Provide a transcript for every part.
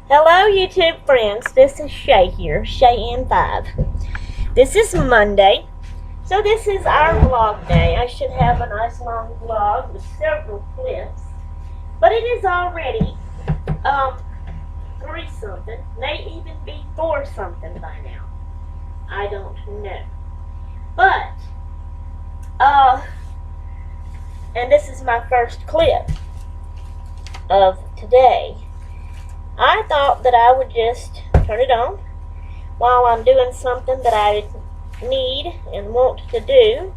Hello, YouTube friends. This is Shay here, Shay N5. This is Monday, so this is our vlog day. I should have a nice long vlog with several clips, but it is already 3 something, may even be 4 something by now. I don't know, but and this is my first clip of today. I thought that I would just turn it on while I'm doing something that I need and want to do,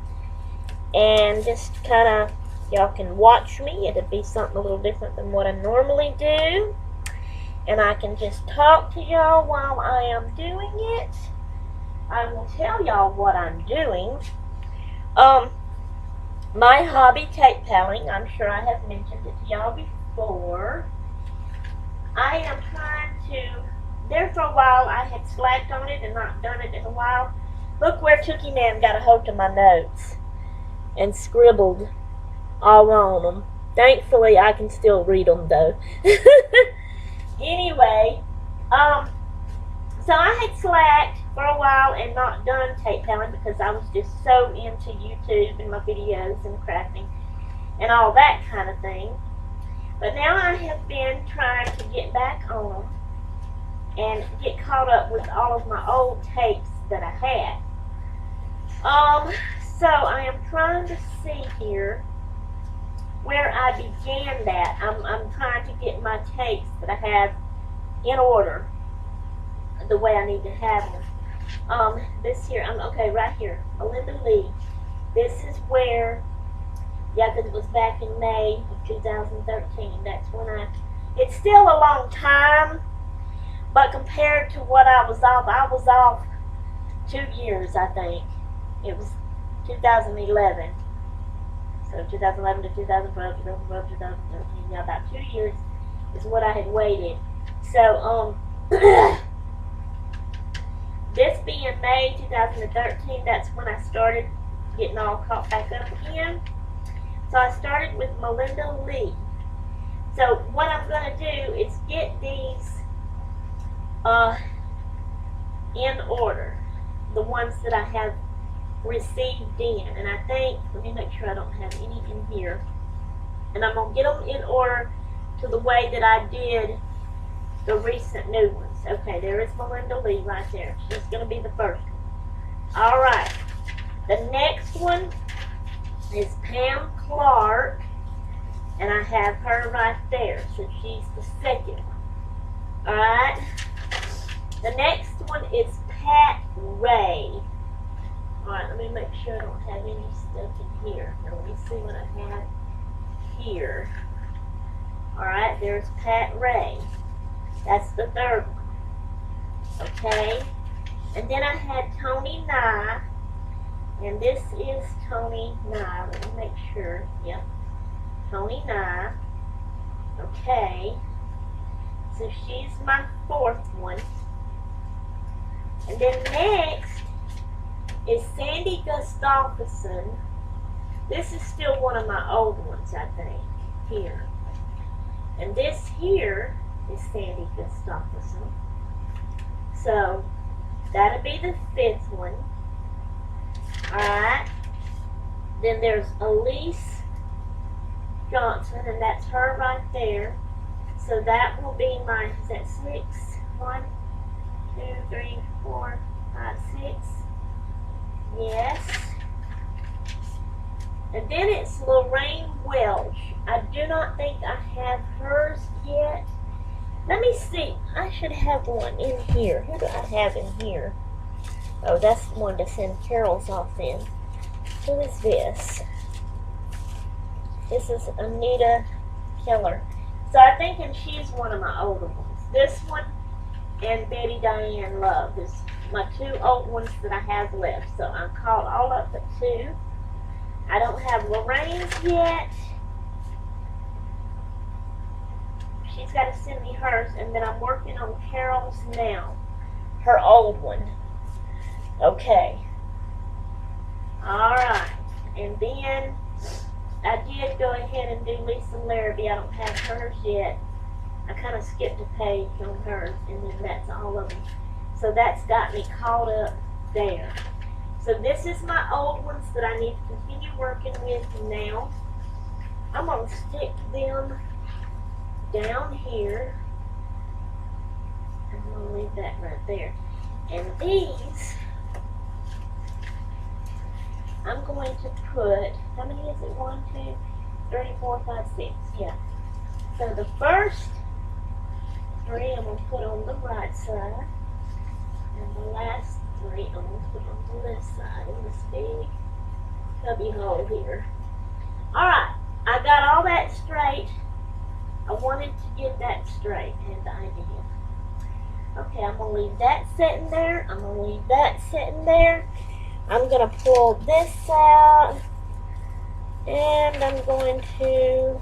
and just kind of, y'all can watch me. It'll be something a little different than what I normally do, and I can just talk to y'all while I am doing it. I will tell y'all what I'm doing. My hobby, tape piling. I'm sure I have mentioned it to y'all before. I am trying to, there for a while I had slacked on it and not done it in a while. Look where Tookie Man got a hold of my notes and scribbled all on them. Thankfully I can still read them though. Anyway, so I had slacked for a while and not done tape piling because I was just so into YouTube and my videos and crafting and all that kind of thing. But now I have been trying to get back on them and get caught up with all of my old tapes that I had. So I am trying to see here where I began that. I'm trying to get my tapes that I have in order, the way I need to have them. This here, okay, right here, Melinda Lee. This is where, yeah, because it was back in May of 2013. That's when it's still a long time, but compared to what I was off 2 years, I think. It was 2011. So 2011 to 2012, 2012, 2013, yeah, about 2 years is what I had waited. So, this being May 2013, that's when I started getting all caught back up again. So I started with Melinda Lee. So what I'm going to do is get these in order, the ones that I have received in. And I think, let me make sure I don't have any in here. And I'm going to get them in order to the way that I did the recent new ones. Okay, there is Melinda Lee right there. She's going to be the first one. Alright, the next one is Pam Clark, and I have her right there, so she's the second one. Alright, the next one is Pat Ray. Alright, let me make sure I don't have any stuff in here. Now, let me see what I have here. Alright, there's Pat Ray. That's the third one. Okay, and then I had Tony Nye. And this is Tony Nye. Let me make sure. Yep. Tony Nye. Okay. So she's my fourth one. And then next is Sandy Gustafson. This is still one of my old ones, I think. Here. And this here is Sandy Gustafson. So that'll be the fifth one. Alright, then there's Elise Johnson, and that's her right there. So that will be my, is that 6? 1, 2, 3, 4, 5, 6. Yes. And then it's Lorraine Welch. I do not think I have hers yet. Let me see. I should have one in here. Who do I have in here? Oh, that's the one to send Carol's off in. Who is this? This is Anita Keller. So I think she's one of my older ones. This one and Betty Diane Love is my 2 old ones that I have left. So I'm caught all up at 2. I don't have Lorraine's yet. She's got to send me hers, and then I'm working on Carol's now. Her old one. Okay. Alright. And then I did go ahead and do Lisa Larrabee. I don't have hers yet. I kind of skipped a page on hers, and then that's all of them. So that's got me caught up there. So this is my old ones that I need to continue working with now. I'm going to stick them down here. I'm going to leave that right there. And these, I'm going to put, how many is it? 1, 2, 3, 4, 5, 6. Yeah. So the first 3 I'm going to put on the right side. And the last 3 I'm going to put on the left side in this big cubby hole here. Alright, I got all that straight. I wanted to get that straight, and I did. Okay, I'm going to leave that sitting there. I'm going to leave that sitting there. I'm going to pull this out. And I'm going to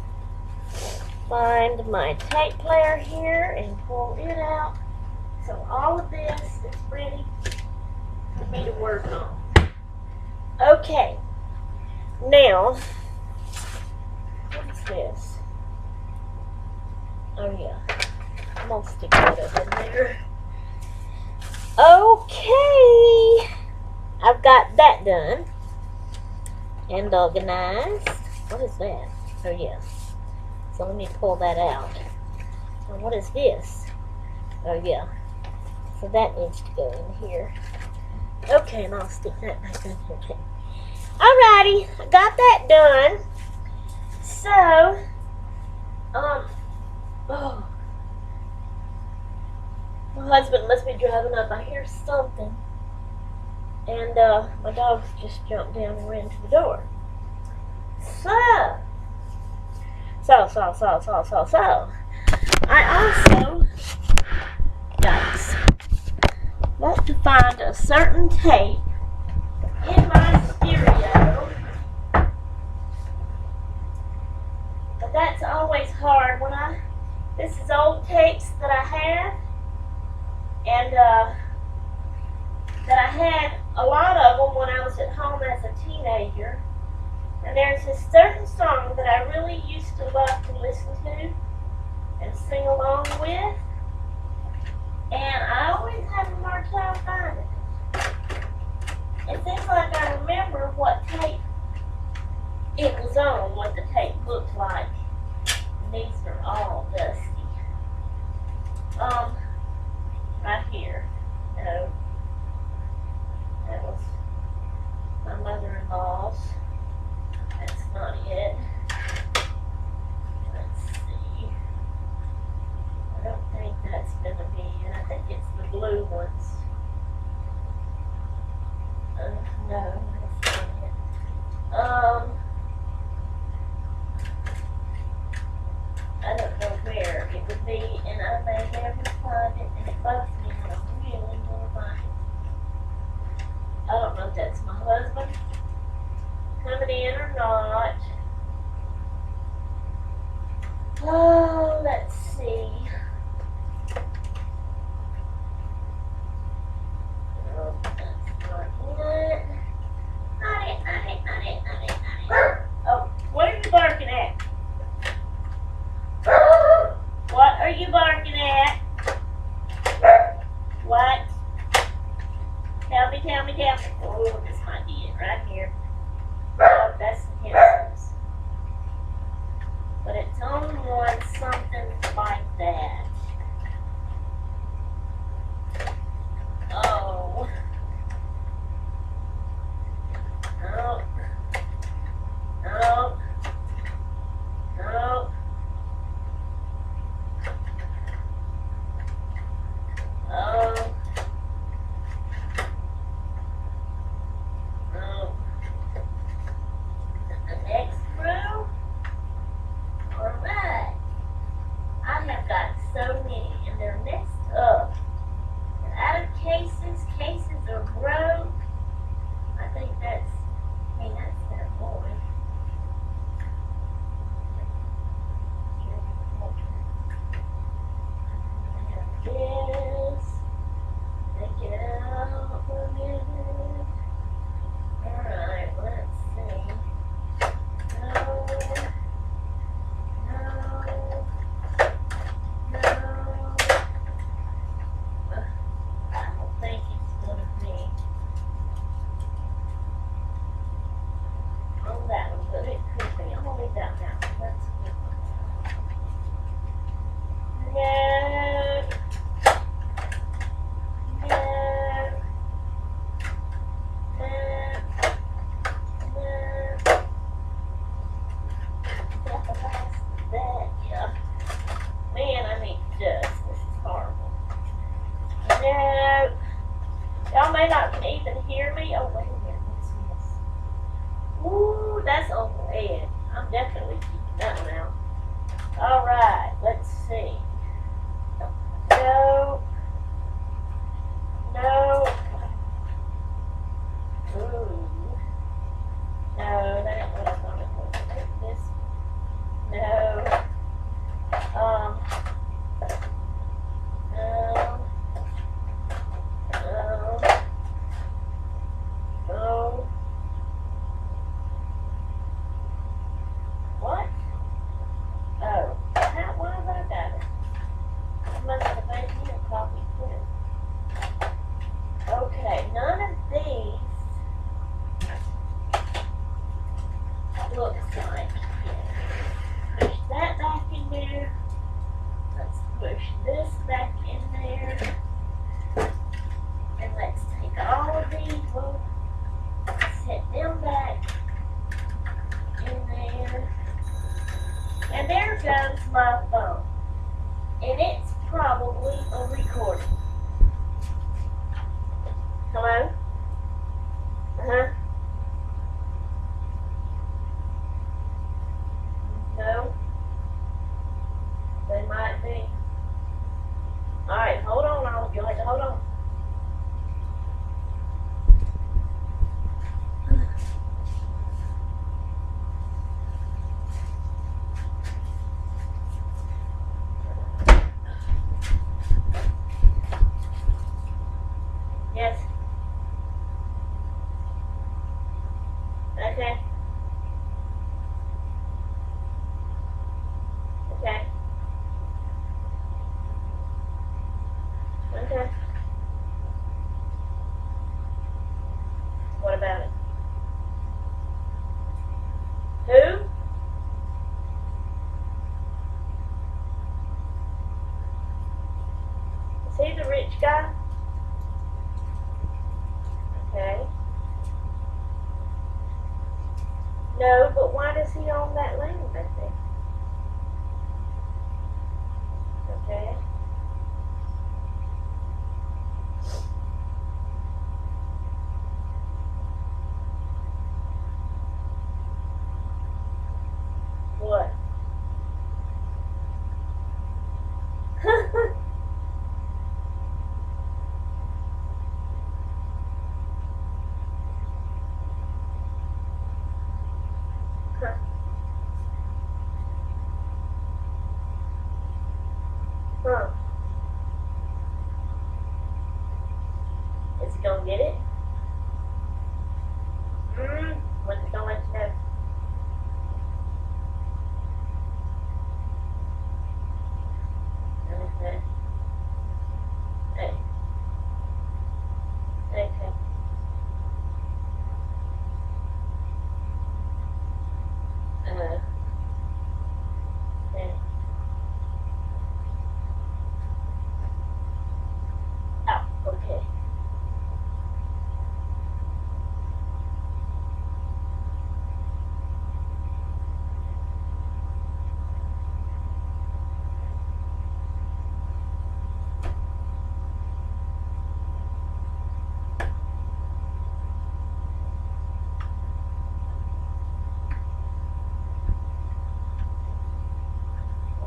find my tape player here and pull it out. So all of this is ready for me to work on. Okay, now, what's this? Oh yeah, I'm going to stick that up in there. Okay, I've got that done and organized. What is that? Oh yeah, so let me pull that out. Now what is this? Oh yeah, so that needs to go in here. Okay, and I'll stick that back in here too. Alrighty, I got that done. So, oh, my husband must be driving up. I hear something. And, my dogs just jumped down and ran to the door. So, I also, guys, want to find a certain tape in my stereo, but that's always hard when this is old tapes that I have, and that I had a lot of them when I was at home as a teenager, and there's this certain song that I really used to love to listen to and sing along with, and I always have a hard time finding it. It seems like I remember what tape it was on, what the tape looked like. And these are all dusty. Right here. No. That was my mother-in-law's. That's not it. Let's see. I don't think that's gonna be it. I think it's the blue ones. No, that's not it. I don't know where it would be, and I may never find it, and it bugs me, and I really want to find it. I don't know if that's my husband coming in or not. Oh, let's see. Oh, that's not it. Not it. Oh, what are you barking at? What are you barking at? What? Tell me. Oh, this might be it right here. Oh, that's the cancers. But it's on one something like that. Oh. No. The next row? Alright. I have got so many, and they're mixed up. They're out of cases. Cases are broke. I think that's that boy. Yes. Take it out for a minute. Alright, let's see. No. even hear me? Oh, wait a minute. What's this? Ooh, that's Uncle Ed. I'm definitely keeping that one out. All right, let's see. No. No. Ooh. No, that ain't what I thought it was. This. No. Um. No. No. No. What? Oh. Why have I got it? I must have made me a copy too. Okay, none of these looks like. Push that back in there. Let's push this back in there. And let's take all of these, we'll set them back in there. And there goes my phone. And it's probably a recording. Hello? Uh-huh. No. They might be. Alright, hold on. You'll have to hold on. Yes. Okay. Okay. Okay. What about it? Who? Is he the rich guy? Okay. No, but why does he own that land right there? Okay. What? Huh. Is he gonna get it? When's he gonna let you know? Okay. Hey. Okay. Uh. Yeah. Oh, okay.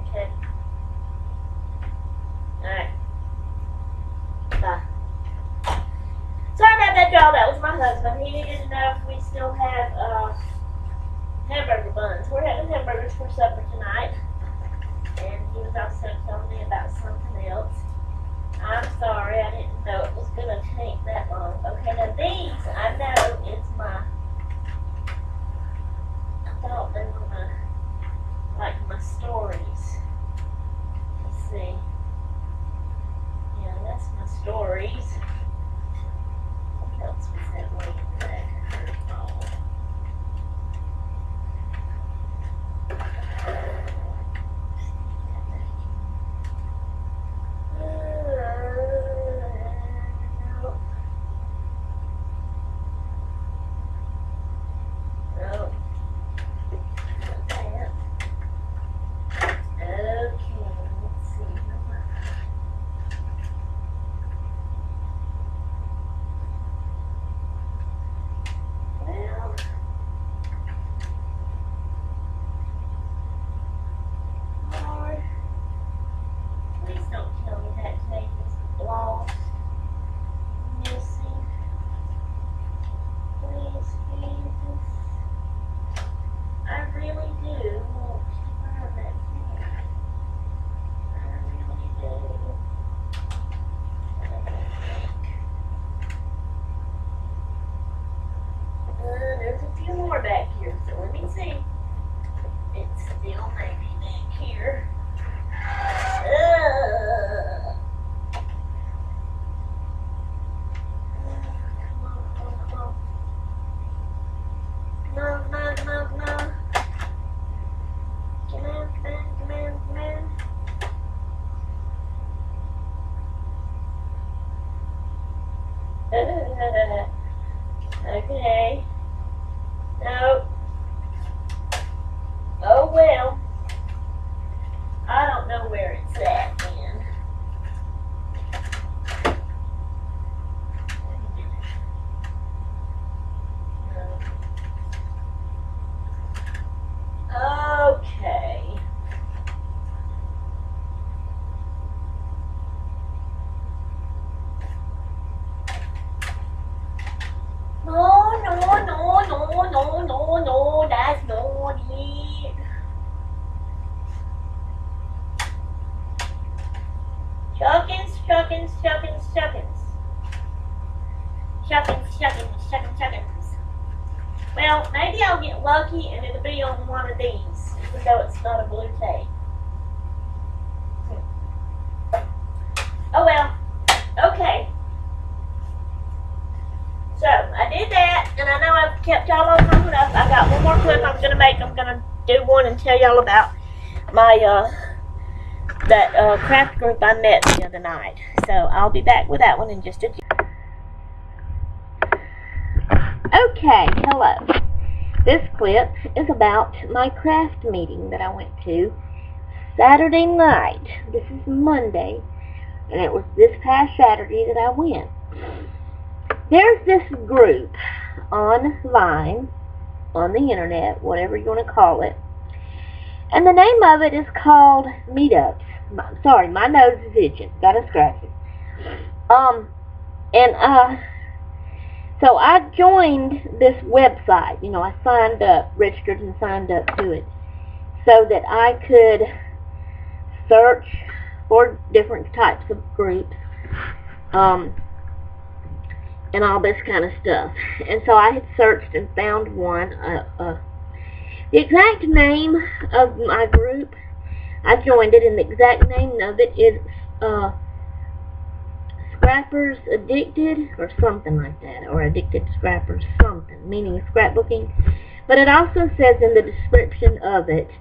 Okay. Alright. Bye. Sorry about that, y'all. That was my husband. He needed to know if we still have hamburger buns. We're having hamburgers for supper tonight. And he was also telling me about something else. I'm sorry, I didn't know it was going to take that long. Okay, now these, I know is my, I thought they were my stories. Let's see. Yeah, that's my stories. What else was that way in there? Oh. Okay. No. Oh well. I don't know where it's at then. Okay. No, that's not it. Chuckins. Chuckins. Well, maybe I'll get lucky and it'll be on one of these, even though it's not a blue tape. Oh well. Okay. So, I did that, and I know I've kept y'all on long enough. I got one more clip I'm gonna make. I'm gonna do one and tell y'all about my, that craft group I met the other night. So, I'll be back with that one in just a few. Okay, hello. This clip is about my craft meeting that I went to Saturday night. This is Monday, and it was this past Saturday that I went. There's this group online, on the internet, whatever you want to call it, and the name of it is called Meetups. Sorry, my nose is itching. Gotta scratch it. So I joined this website. You know, I signed up, registered and signed up to it, so that I could search for different types of groups, and all this kind of stuff. And so I had searched and found one. The exact name of my group, I joined it, and the exact name of it is Scrappers Addicted, or something like that, or Addicted Scrappers, something, meaning scrapbooking. But it also says in the description of it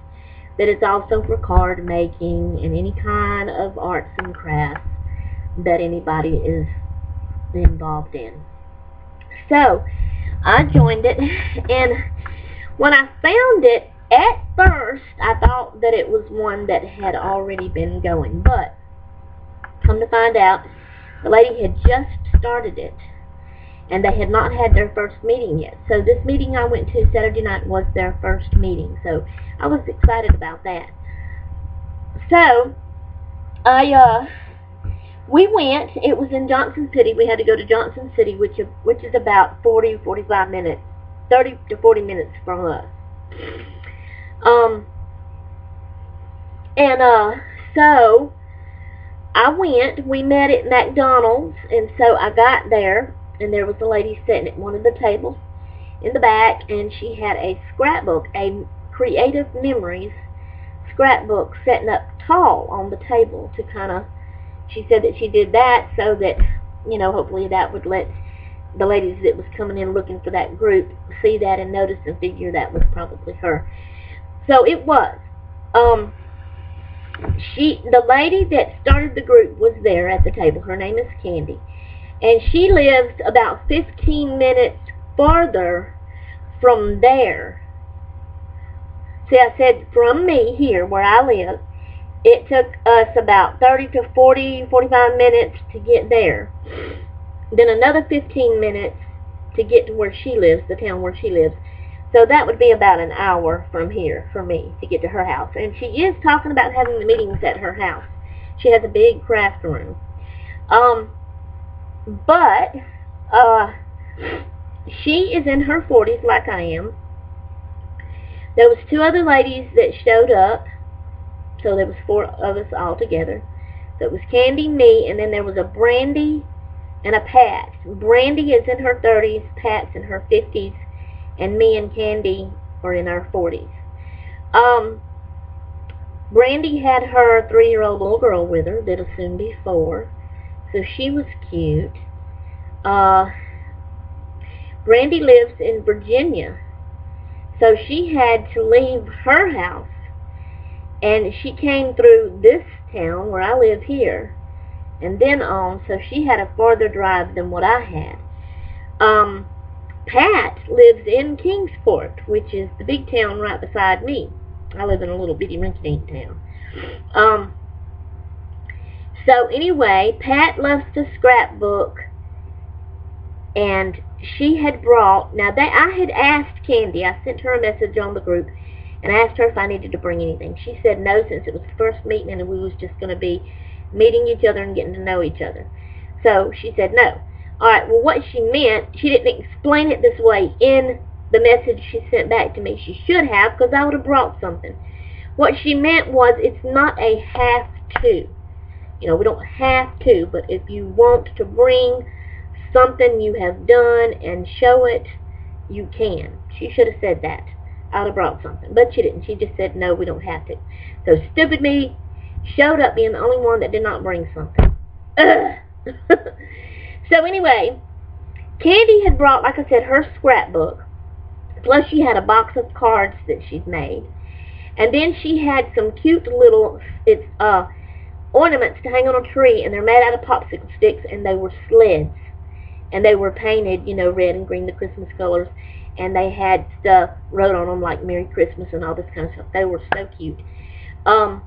that it's also for card making and any kind of arts and crafts that anybody is involved in. So I joined it, and when I found it, at first I thought that it was one that had already been going, but come to find out, the lady had just started it, and they had not had their first meeting yet. So this meeting I went to Saturday night was their first meeting, so I was excited about that. So we went. It was in Johnson City. We had to go to Johnson City, which is about 45 minutes, 30 to 40 minutes from us. So I went. We met at McDonald's, and so I got there, and there was a lady sitting at one of the tables in the back, and she had a scrapbook, a Creative Memories scrapbook, sitting up tall on the table to kind of. She said that she did that so that, you know, hopefully that would let the ladies that was coming in looking for that group see that and notice and figure that was probably her. So it was. The lady that started the group was there at the table. Her name is Candy. And she lives about 15 minutes farther from there. See, I said from me here, where I live, it took us about 30 to 45 minutes to get there. Then another 15 minutes to get to where she lives, the town where she lives. So that would be about an hour from here for me to get to her house. And she is talking about having the meetings at her house. She has a big craft room. But she is in her 40s like I am. There was 2 other ladies that showed up. So there was 4 of us all together. So it was Candy, me, and then there was a Brandy and a Pat. Brandy is in her 30s, Pat's in her 50s, and me and Candy are in our 40s. Brandy had her 3-year-old little girl with her that'll soon be 4, so she was cute. Brandy lives in Virginia, so she had to leave her house, and she came through this town where I live here, and then on, so she had a farther drive than what I had. Pat lives in Kingsport, which is the big town right beside me. I live in a little bitty rinky-dink town. So anyway, Pat loves to scrapbook, and she had brought, I had asked Candy, I sent her a message on the group, and I asked her if I needed to bring anything. She said no, since it was the first meeting and we was just going to be meeting each other and getting to know each other. So she said no. Alright, well what she meant, she didn't explain it this way in the message she sent back to me. She should have, because I would have brought something. What she meant was, it's not a have to. You know, we don't have to, but if you want to bring something you have done and show it, you can. She should have said that. I would have brought something, but she didn't. She just said, no, we don't have to. So stupid me showed up being the only one that did not bring something. So anyway, Candy had brought, like I said, her scrapbook, plus she had a box of cards that she'd made, and then she had some cute little ornaments to hang on a tree, and they're made out of popsicle sticks, and they were sleds, and they were painted, you know, red and green, the Christmas colors, and they had stuff wrote on them like Merry Christmas and all this kind of stuff. They were so cute. So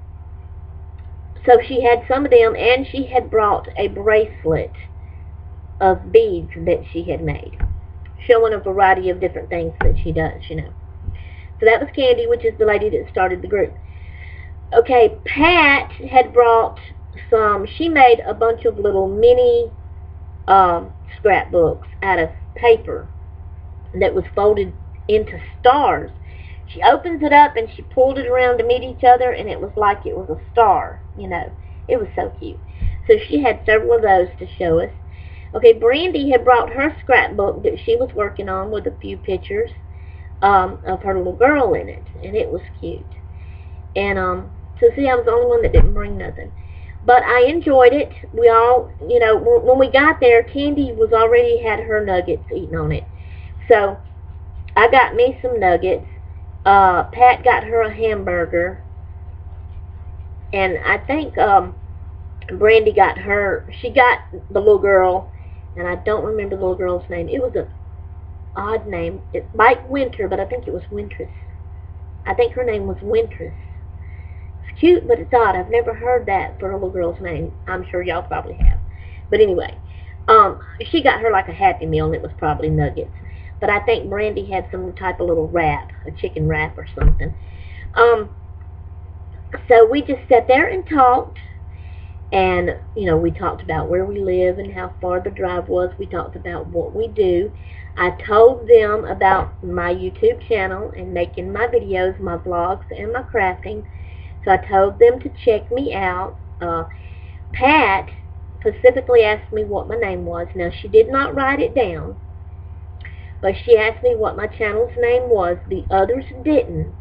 she had some of them, and she had brought a bracelet of beads that she had made, showing a variety of different things that she does, you know. So that was Candy, which is the lady that started the group. Okay, Pat had brought some, she made a bunch of little mini scrapbooks out of paper that was folded into stars. She opens it up and she pulled it around to meet each other, and it was like it was a star, you know. It was so cute. So she had several of those to show us. Okay, Brandy had brought her scrapbook that she was working on with a few pictures of her little girl in it, and it was cute. And so see, I was the only one that didn't bring nothing. But I enjoyed it. We all, you know, when we got there, Candy was already had her nuggets eaten on it. So I got me some nuggets. Pat got her a hamburger. And I think Brandy got her, she got the little girl, and I don't remember the little girl's name. It was an odd name. It's like Winter, but I think it was Wintress. I think her name was Wintress. It's cute, but it's odd. I've never heard that for a little girl's name. I'm sure y'all probably have. But anyway, she got her like a Happy Meal, and it was probably nuggets. But I think Brandy had some type of little wrap, a chicken wrap or something. So we just sat there and talked. And, you know, we talked about where we live and how far the drive was. We talked about what we do. I told them about my YouTube channel and making my videos, my vlogs, and my crafting. So I told them to check me out. Pat specifically asked me what my name was. Now, she did not write it down, but she asked me what my channel's name was. The others didn't.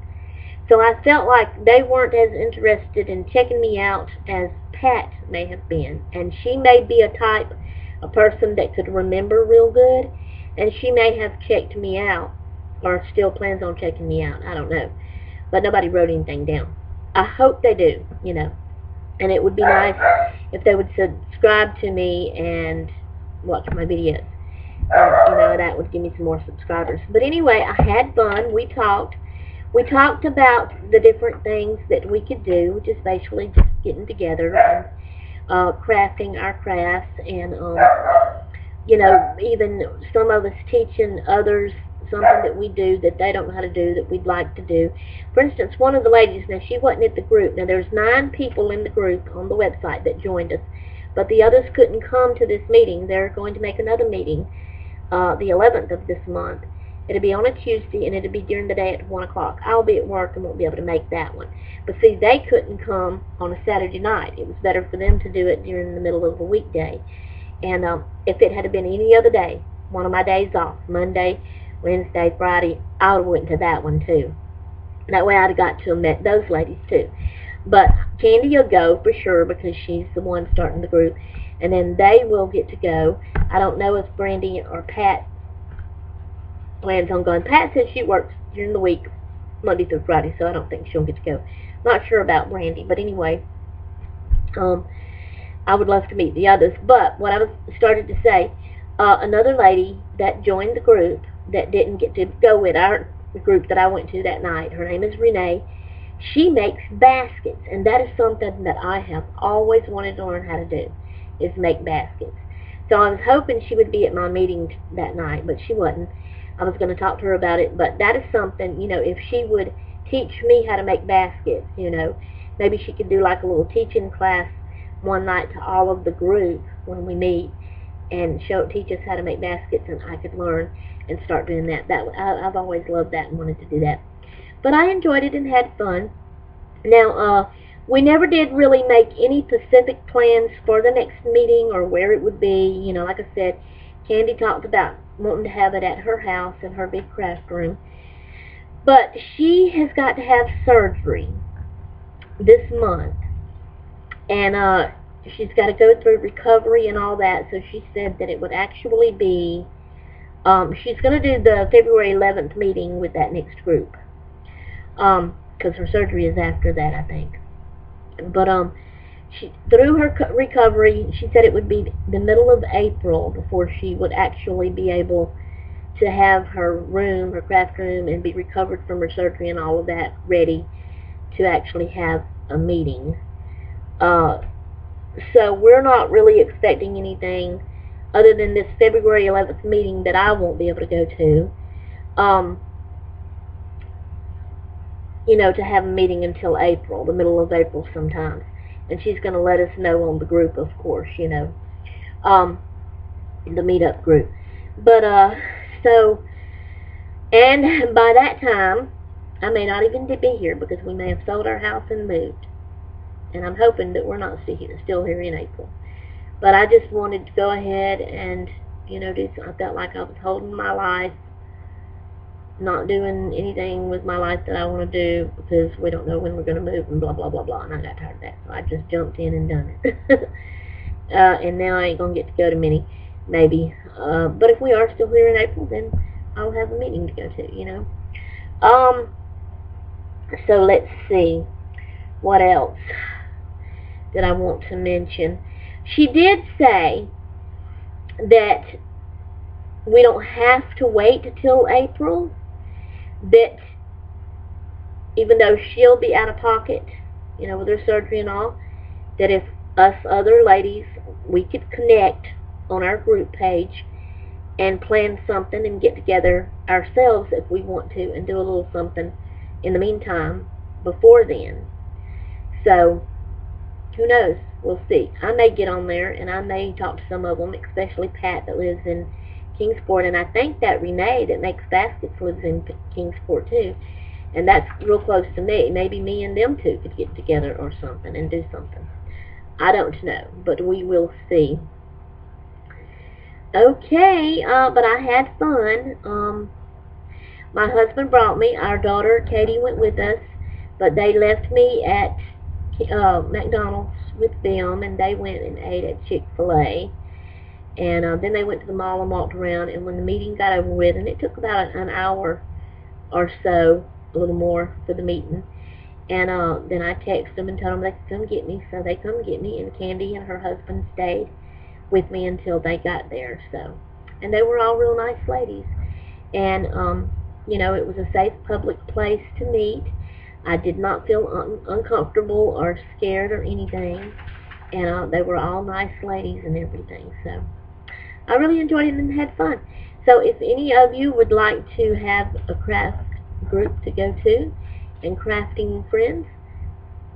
So I felt like they weren't as interested in checking me out as Pat may have been. And she may be a person that could remember real good, and she may have checked me out, or still plans on checking me out. I don't know. But nobody wrote anything down. I hope they do, you know. And it would be nice if they would subscribe to me and watch my videos. You know, that would give me some more subscribers. But anyway, I had fun. We talked. We talked about the different things that we could do, which is basically just getting together and crafting our crafts, and you know, even some of us teaching others something that we do that they don't know how to do that we'd like to do. For instance, one of the ladies, now she wasn't at the group. Now there's 9 people in the group on the website that joined us, but the others couldn't come to this meeting. They're going to make another meeting the 11th of this month. It'll be on a Tuesday, and it'll be during the day at 1 o'clock. I'll be at work and won't be able to make that one. But see, they couldn't come on a Saturday night. It was better for them to do it during the middle of a weekday. And if it had been any other day, one of my days off, Monday, Wednesday, Friday, I would have went to that one too. That way I'd have got to have met those ladies too. But Candy will go for sure, because she's the one starting the group. And then they will get to go. I don't know if Brandy or Pat plans on going. Pat says she works during the week, Monday through Friday, so I don't think she'll get to go. Not sure about Brandy, but anyway, I would love to meet the others. But what I started to say, another lady that joined the group that didn't get to go with our group that I went to that night. Her name is Renee. She makes baskets, and that is something that I have always wanted to learn how to do, is make baskets. So I was hoping she would be at my meeting that night, but she wasn't. I was going to talk to her about it, but that is something, if she would teach me how to make baskets, maybe she could do like a little teaching class one night to all of the group when we meet, and teach us how to make baskets, and I could learn and start doing that. I've always loved that and wanted to do that. But I enjoyed it and had fun. Now, we never did really make any specific plans for the next meeting or where it would be. Like I said, Candy talked about wanting to have it at her house in her big craft room. But she has got to have surgery this month. And she's got to go through recovery and all that. So she said that it would actually be, she's going to do the February 11th meeting with that next group. Because her surgery is after that, I think. But through her recovery, she said it would be the middle of April before she would actually be able to have her room, her craft room, and be recovered from her surgery and all of that ready to actually have a meeting. So we're not really expecting anything other than this February 11th meeting that I won't be able to go to. To have a meeting until April, the middle of April sometimes. And she's going to let us know on the group, of course, the meetup group. But, and by that time, I may not even be here because we may have sold our house and moved. And I'm hoping that we're not still here in April. But I just wanted to go ahead and, I felt like I was holding my life, not doing anything with my life that I want to do because we don't know when we're going to move and blah, blah, blah, blah. And I got tired of that. So I just jumped in and done it. And now I ain't going to get to go to many, maybe. But if we are still here in April, then I'll have a meeting to go to, So let's see. What else did I want to mention? She did say that we don't have to wait until April, that even though she'll be out of pocket, with her surgery and all, that if us other ladies, we could connect on our group page and plan something and get together ourselves if we want to and do a little something in the meantime before then. So, who knows? We'll see. I may get on there and I may talk to some of them, especially Pat that lives in Kingsport, and I think that Renee that makes baskets lives in Kingsport too, and that's real close to me. Maybe me and them two could get together or something and do something. I don't know, but we will see. Okay, but I had fun. My husband brought me. Our daughter Katie went with us, but they left me at McDonald's with them, and they went and ate at Chick-fil-A. And then they went to the mall and walked around, and when the meeting got over with, and it took about an hour or so, a little more for the meeting, and then I texted them and told them they could come get me, so they come get me, and Candy and her husband stayed with me until they got there, so. And they were all real nice ladies, and, it was a safe public place to meet. I did not feel uncomfortable or scared or anything, and they were all nice ladies and everything, so. I really enjoyed it and had fun. So if any of you would like to have a craft group to go to and crafting friends,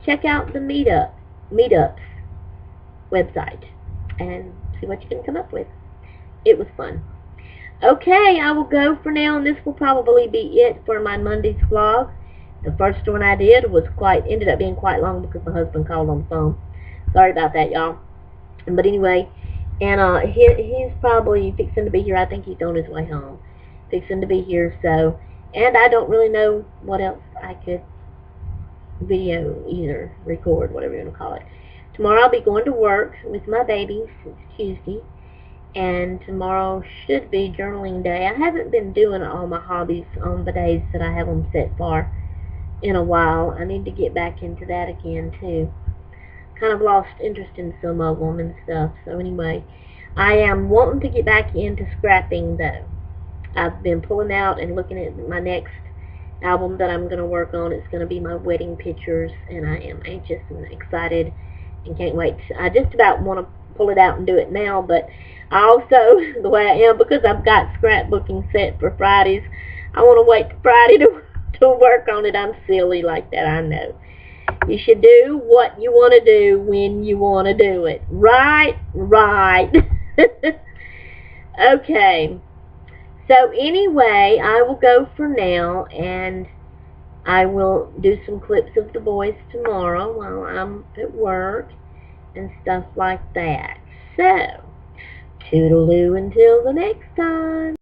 check out the Meetups website and see what you can come up with. It was fun. Okay, I will go for now, and this will probably be it for my Monday's vlog. The first one I did ended up being quite long because my husband called on the phone. Sorry about that, y'all. But anyway, and he's probably fixing to be here. I think he's on his way home. Fixing to be here, so. And I don't really know what else I could video either, record, whatever you want to call it. Tomorrow I'll be going to work with my babies. It's Tuesday. And tomorrow should be journaling day. I haven't been doing all my hobbies on the days that I have them set for in a while. I need to get back into that again, too. Kind of lost interest in some of them and stuff. So anyway, I am wanting to get back into scrapping though. I've been pulling out and looking at my next album that I'm going to work on. It's going to be my wedding pictures, and I am anxious and excited and can't wait. I just about want to pull it out and do it now, but I also, the way I am, because I've got scrapbooking set for Fridays, I want to wait till Friday to work on it. I'm silly like that, I know. You should do what you want to do when you want to do it. Right? Right. Okay. So anyway, I will go for now, and I will do some clips of the boys tomorrow while I'm at work and stuff like that. So, toodaloo until the next time.